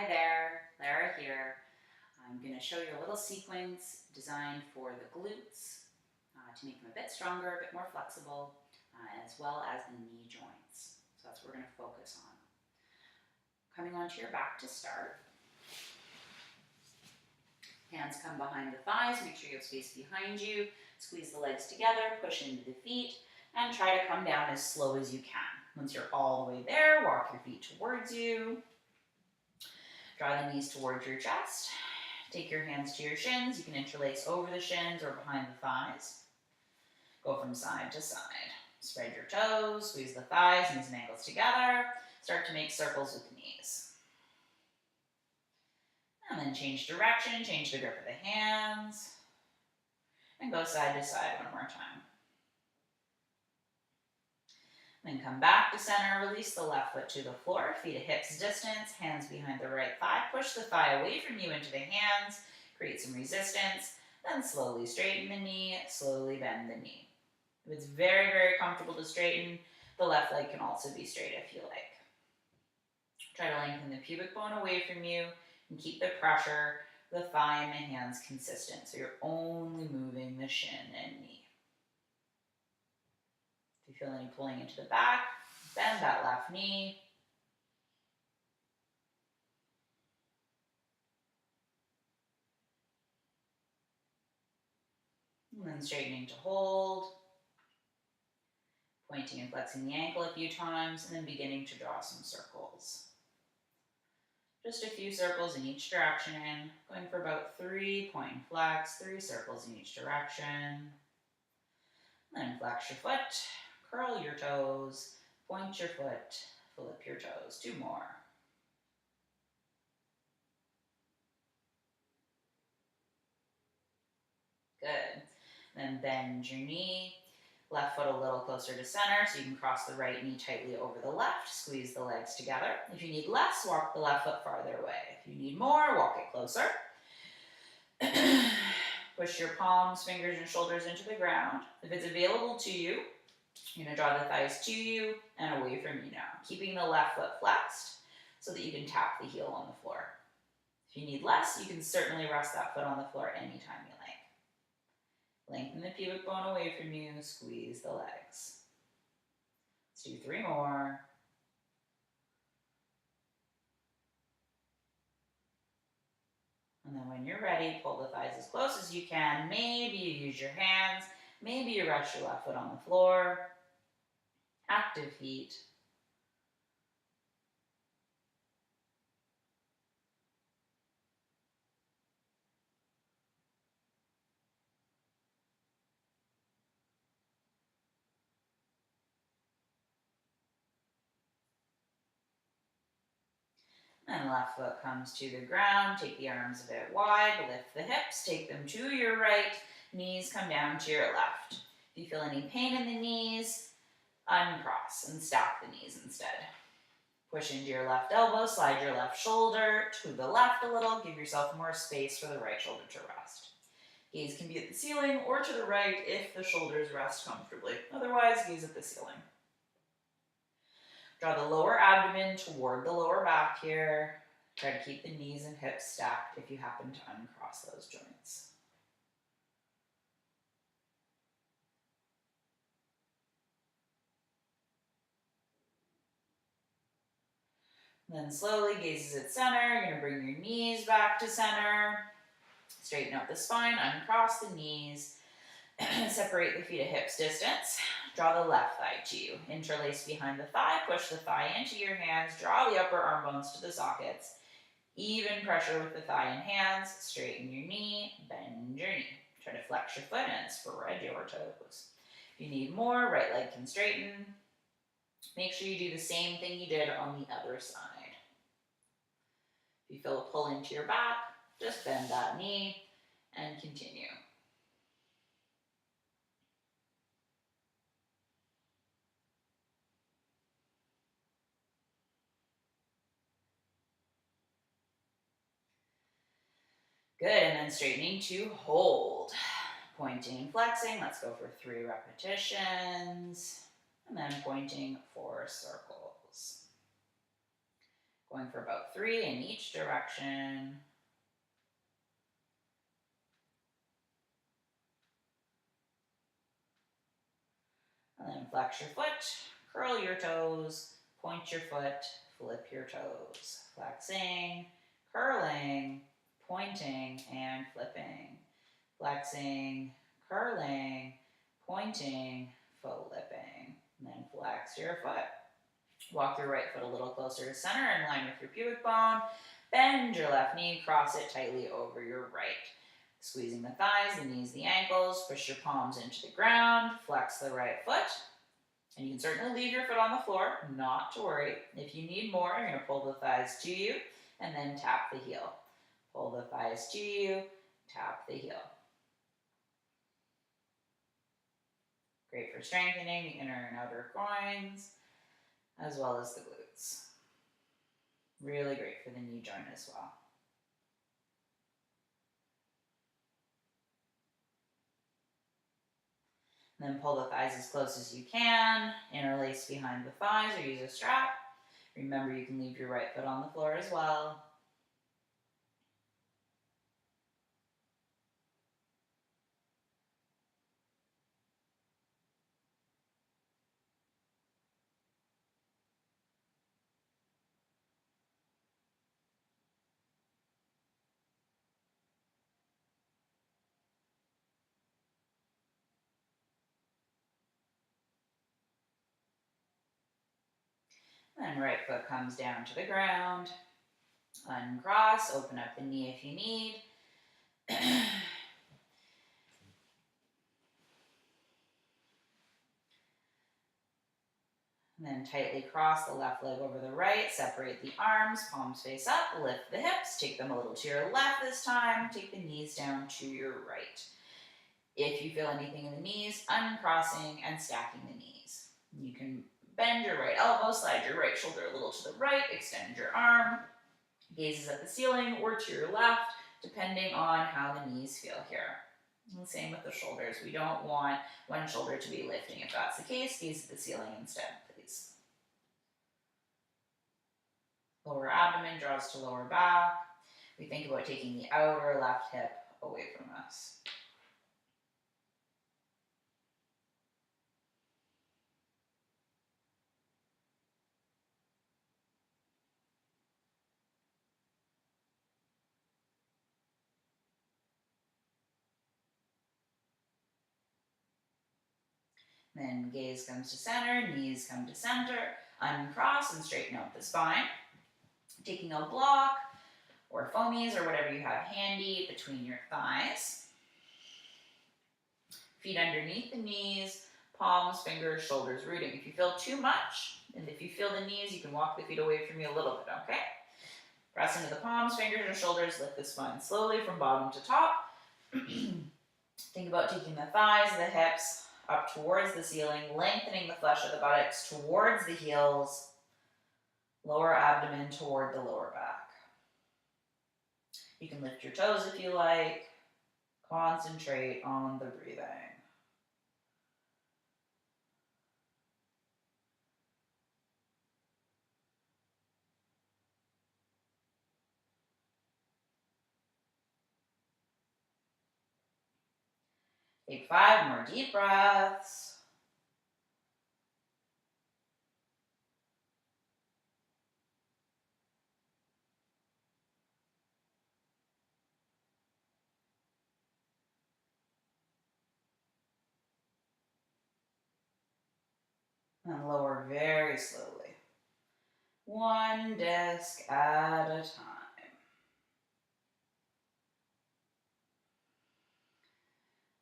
Hi there, Lara here. I'm going to show you a little sequence designed for the glutes to make them a bit stronger, a bit more flexible, as well as the knee joints. So that's what we're going to focus on. Coming onto your back to start. Hands come behind the thighs, make sure you have space behind you. Squeeze the legs together, push into the feet, and try to come down as slow as you can. Once you're all the way there, walk your feet towards you. Draw the knees towards your chest. Take your hands to your shins. You can interlace over the shins or behind the thighs. Go from side to side. Spread your toes, squeeze the thighs, knees and ankles together. Start to make circles with the knees. And then change direction, change the grip of the hands. And go side to side one more time. Then come back to center, release the left foot to the floor, feet at hips distance, hands behind the right thigh. Push the thigh away from you into the hands, create some resistance, then slowly straighten the knee, slowly bend the knee. If it's very, very comfortable to straighten, the left leg can also be straight if you like. Try to lengthen the pubic bone away from you and keep the pressure, the thigh and the hands consistent, so you're only moving the shin and knee. If you feel any pulling into the back, bend that left knee. And then straightening to hold. Pointing and flexing the ankle a few times, and then beginning to draw some circles. Just a few circles in each direction, going for about 3, point and flex, 3 circles in each direction. Then flex your foot, curl your toes, point your foot, flip your toes. 2 more. Good. Then bend your knee, left foot a little closer to center so you can cross the right knee tightly over the left, squeeze the legs together. If you need less, walk the left foot farther away. If you need more, walk it closer. Push your palms, fingers, and shoulders into the ground. If it's available to you, you're going to draw the thighs to you and away from you now, keeping the left foot flexed so that you can tap the heel on the floor. If you need less, you can certainly rest that foot on the floor anytime you like. Lengthen the pubic bone away from you, squeeze the legs. Let's do 3 more. And then when you're ready, pull the thighs as close as you can. Maybe you use your hands. Maybe you rest your left foot on the floor. Active feet. And left foot comes to the ground. Take the arms a bit wide. Lift the hips. Take them to your right. Knees come down to your left. If you feel any pain in the knees, uncross and stack the knees instead. Push into your left elbow. Slide your left shoulder to the left a little. Give yourself more space for the right shoulder to rest. Gaze can be at the ceiling or to the right if the shoulders rest comfortably. Otherwise, gaze at the ceiling. Draw the lower abdomen toward the lower back here. Try to keep the knees and hips stacked if you happen to uncross those joints. Then slowly, gazes at center. You're going to bring your knees back to center. Straighten out the spine, uncross the knees. Separate the feet at hips distance. Draw the left thigh to you. Interlace behind the thigh. Push the thigh into your hands. Draw the upper arm bones to the sockets. Even pressure with the thigh and hands. Straighten your knee. Bend your knee. Try to flex your foot and spread your toes. If you need more, right leg can straighten. Make sure you do the same thing you did on the other side. If you feel a pull into your back, just bend that knee and continue. Good, and then straightening to hold. Pointing and flexing, let's go for 3 repetitions. And then pointing 4 circles. Going for about 3 in each direction. And then flex your foot, curl your toes, point your foot, flip your toes. Flexing, curling, pointing, and flipping. Flexing, curling, pointing, flipping. And then flex your foot. Walk your right foot a little closer to center in line with your pubic bone. Bend your left knee, cross it tightly over your right. Squeezing the thighs, the knees, the ankles. Push your palms into the ground. Flex the right foot. And you can certainly leave your foot on the floor, not to worry. If you need more, you're going to pull the thighs to you and then tap the heel. Pull the thighs to you, tap the heel. Great for strengthening the inner and outer groins, as well as the glutes. Really great for the knee joint as well. And then pull the thighs as close as you can. Interlace behind the thighs or use a strap. Remember, you can leave your right foot on the floor as well. Then right foot comes down to the ground. Uncross, open up the knee if you need. And then tightly cross the left leg over the right, separate the arms, palms face up, lift the hips, take them a little to your left this time, take the knees down to your right. If you feel anything in the knees, uncrossing and stacking the knees. You can bend your right elbow, slide your right shoulder a little to the right, extend your arm, gazes at the ceiling or to your left, depending on how the knees feel here. And same with the shoulders. We don't want one shoulder to be lifting. If that's the case, gaze at the ceiling instead, please. Lower abdomen draws to lower back. We think about taking the outer left hip away from us. Then gaze comes to center, knees come to center, uncross and straighten out the spine. Taking a block or foamies or whatever you have handy between your thighs. Feet underneath the knees, palms, fingers, shoulders rooting. If you feel too much, and if you feel the knees, you can walk the feet away from you a little bit, okay? Press into the palms, fingers, or shoulders, lift the spine slowly from bottom to top. Think about taking the thighs, the hips, up towards the ceiling, lengthening the flesh of the buttocks towards the heels, lower abdomen toward the lower back. You can lift your toes if you like. Concentrate on the breathing. Take 5 more deep breaths. And lower very slowly. 1 disc at a time.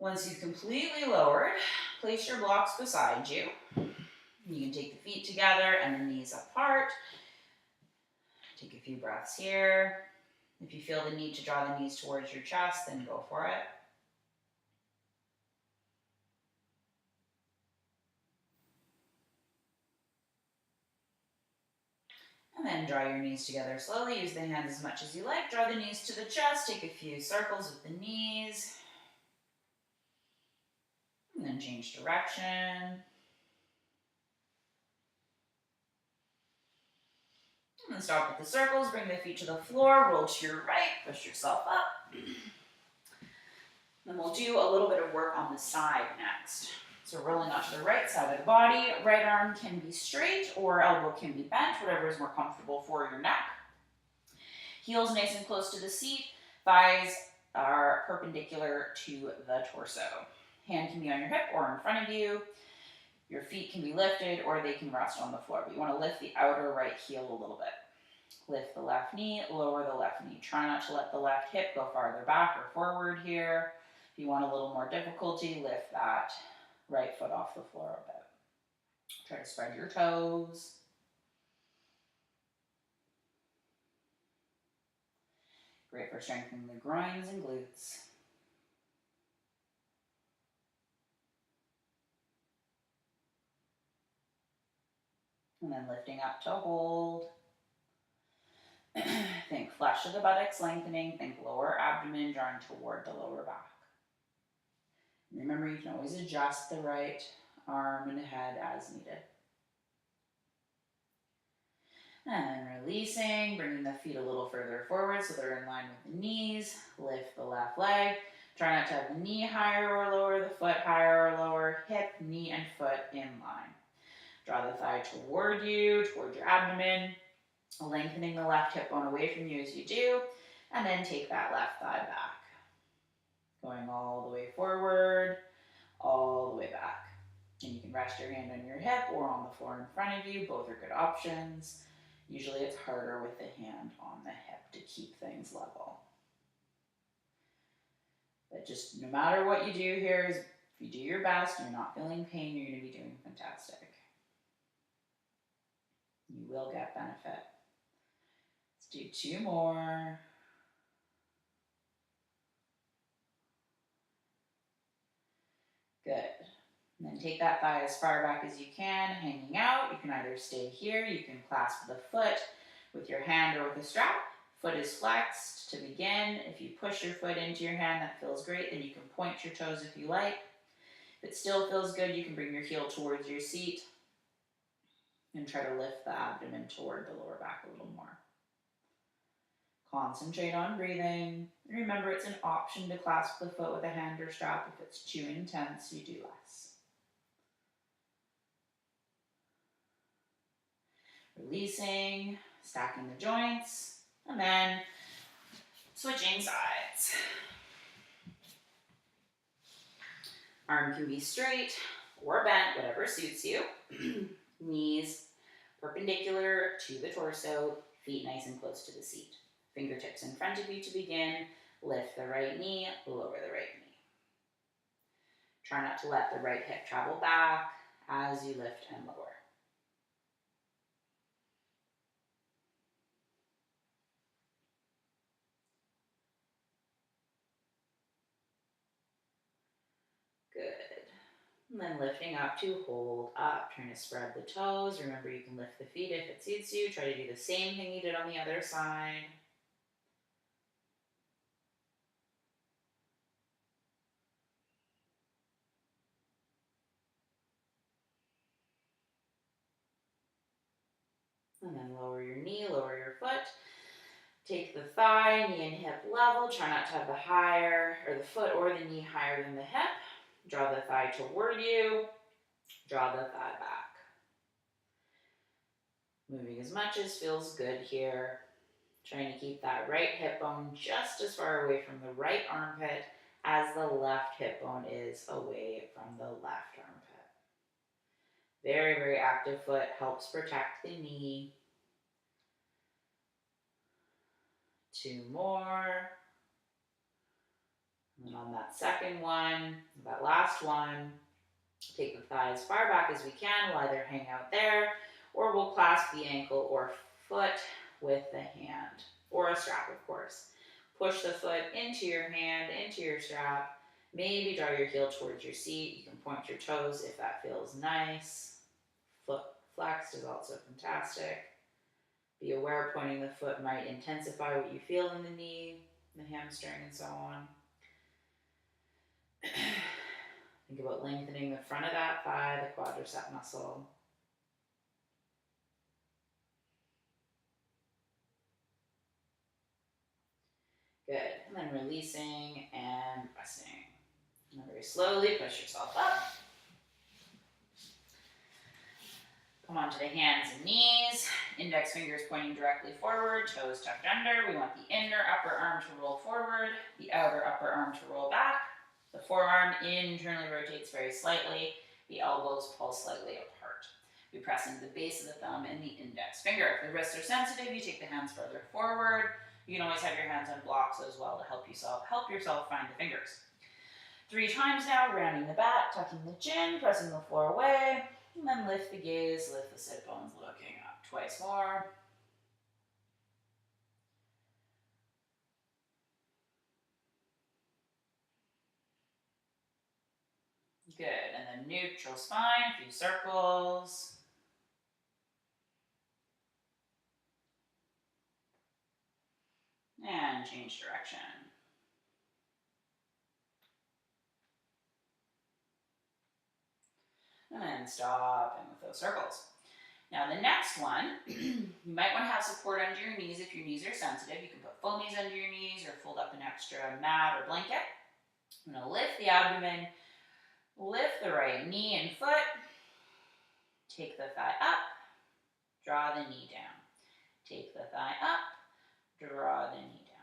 Once you've completely lowered, place your blocks beside you. You can take the feet together and the knees apart. Take a few breaths here. If you feel the need to draw the knees towards your chest, then go for it. And then draw your knees together slowly. Use the hands as much as you like. Draw the knees to the chest. Take a few circles with the knees. And then change direction. And then stop with the circles, bring the feet to the floor, roll to your right, push yourself up. Then we'll do a little bit of work on the side next. So rolling onto the right side of the body, right arm can be straight or elbow can be bent, whatever is more comfortable for your neck. Heels nice and close to the seat, thighs are perpendicular to the torso. Hand can be on your hip or in front of you. Your feet can be lifted or they can rest on the floor, but you want to lift the outer right heel a little bit. Lift the left knee, lower the left knee. Try not to let the left hip go farther back or forward here. If you want a little more difficulty, lift that right foot off the floor a bit. Try to spread your toes. Great for strengthening the groins and glutes. And then lifting up to hold. Think flesh of the buttocks lengthening. Think lower abdomen drawing toward the lower back. And remember, you can always adjust the right arm and head as needed. And then releasing, bringing the feet a little further forward so they're in line with the knees. Lift the left leg. Try not to have the knee higher or lower, the foot higher or lower, hip, knee, and foot in line. Draw the thigh toward you, toward your abdomen, lengthening the left hip bone away from you as you do, and then take that left thigh back. Going all the way forward, all the way back. And you can rest your hand on your hip or on the floor in front of you. Both are good options. Usually it's harder with the hand on the hip to keep things level. But just no matter what you do here, if you do your best and you're not feeling pain, you're going to be doing fantastic. You will get benefit. Let's do 2 more. Good. And then take that thigh as far back as you can, hanging out. You can either stay here, you can clasp the foot with your hand or with a strap. Foot is flexed to begin. If you push your foot into your hand, that feels great. Then you can point your toes if you like. If it still feels good, you can bring your heel towards your seat and try to lift the abdomen toward the lower back a little more. Concentrate on breathing. Remember, it's an option to clasp the foot with a hand or strap. If it's too intense, you do less. Releasing, stacking the joints, and then switching sides. Arm can be straight or bent, whatever suits you. Knees perpendicular to the torso, feet nice and close to the seat. Fingertips in front of you to begin. Lift the right knee, lower the right knee. Try not to let the right hip travel back as you lift and lower. Good. And then lifting up to hold up, trying to spread the toes. Remember, you can lift the feet if it suits you. Try to do the same thing you did on the other side. And then lower your knee, lower your foot. Take the thigh, knee and hip level. Try not to have the foot or the knee higher than the hip. Draw the thigh toward you. Draw the thigh back. Moving as much as feels good here. Trying to keep that right hip bone just as far away from the right armpit as the left hip bone is away from the left armpit. Very, very active foot, helps protect the knee. 2 more. And then on that second one, that last one, take the thigh as far back as we can. We'll either hang out there or we'll clasp the ankle or foot with the hand, or a strap, of course. Push the foot into your hand, into your strap. Maybe draw your heel towards your seat. You can point your toes if that feels nice. Foot flexed is also fantastic. Be aware pointing the foot might intensify what you feel in the knee, the hamstring, and so on. Think about lengthening the front of that thigh, the quadricep muscle. Good. And then releasing and resting. And very slowly push yourself up. Come onto the hands and knees. Index fingers pointing directly forward, toes tucked under. We want the inner upper arm to roll forward, the outer upper arm to roll back. The forearm internally rotates very slightly. The elbows pull slightly apart. We press into the base of the thumb and the index finger. If the wrists are sensitive, you take the hands further forward. You can always have your hands on blocks as well to help yourself find the fingers. 3 times now, rounding the back, tucking the chin, pressing the floor away, and then lift the gaze, lift the sit bones, looking up. Twice more. Good, and then neutral spine, a few circles. And change direction. And then stop and with those circles. Now the next one, you might want to have support under your knees if your knees are sensitive. You can put full knees under your knees or fold up an extra mat or blanket. I'm going to lift the abdomen, lift the right knee and foot, take the thigh up, draw the knee down. Take the thigh up, draw the knee down.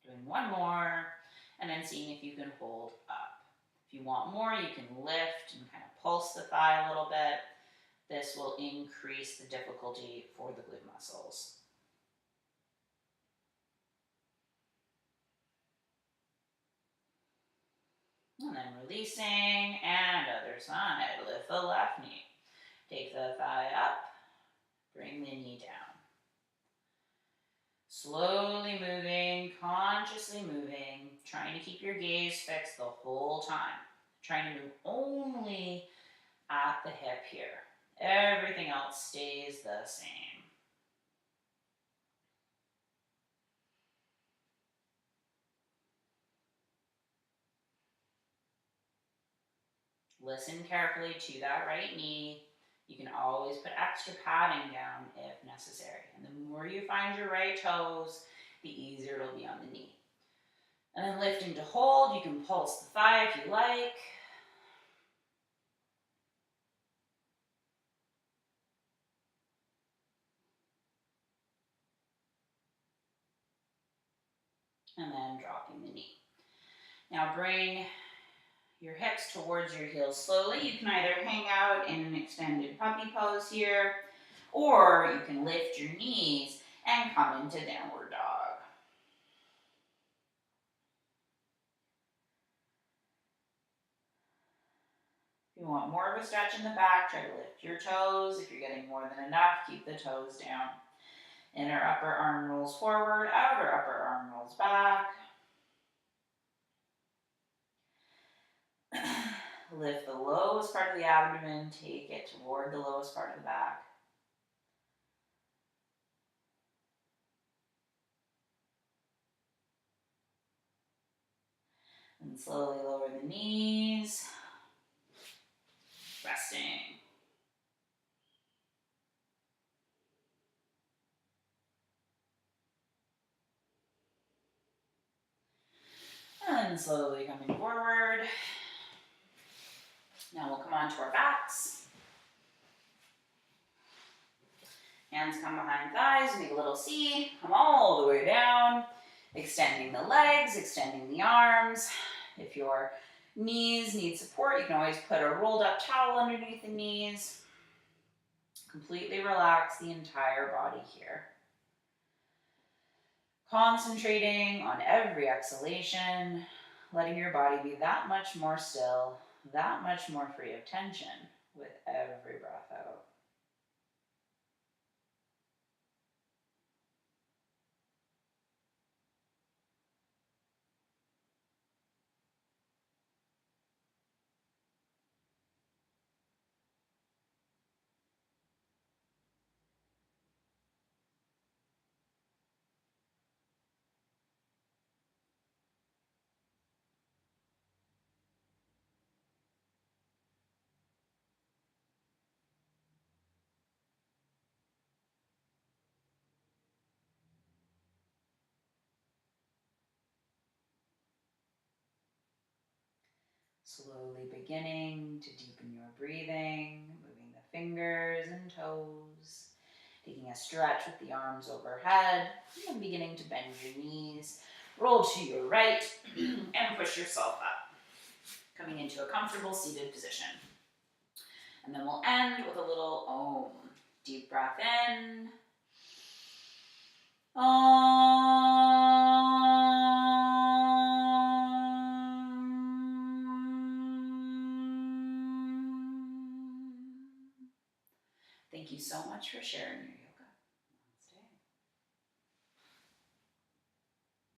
Doing one more, and then seeing if you can hold up. If you want more, you can lift and kind of pulse the thigh a little bit. This will increase the difficulty for the glute muscles. And then releasing, and other side. Lift the left knee. Take the thigh up, bring the knee down. Slowly moving, consciously moving, trying to keep your gaze fixed the whole time. Trying to move only at the hip here. Everything else stays the same. Listen carefully to that right knee. You can always put extra padding down if necessary. And the more you find your right toes, the easier it'll be on the knee. And then lifting to hold, you can pulse the thigh if you like. And then dropping the knee. Now bring your hips towards your heels slowly. You can either hang out in an extended puppy pose here, or you can lift your knees and come into downward dog. If you want more of a stretch in the back, try to lift your toes. If you're getting more than enough, keep the toes down. Inner upper arm rolls forward, outer upper arm rolls back. Lift the lowest part of the abdomen, take it toward the lowest part of the back. And slowly lower the knees, resting. And slowly coming forward. Now we'll come onto our backs. Hands come behind thighs, make a little C, come all the way down, extending the legs, extending the arms. If your knees need support, you can always put a rolled up towel underneath the knees. Completely relax the entire body here. Concentrating on every exhalation, letting your body be that much more still, that much more free of tension with every breath out. Slowly beginning to deepen your breathing, moving the fingers and toes, taking a stretch with the arms overhead, and beginning to bend your knees. Roll to your right and push yourself up, coming into a comfortable seated position. And then we'll end with a little Om. Deep breath in. Thank you so much for sharing your yoga.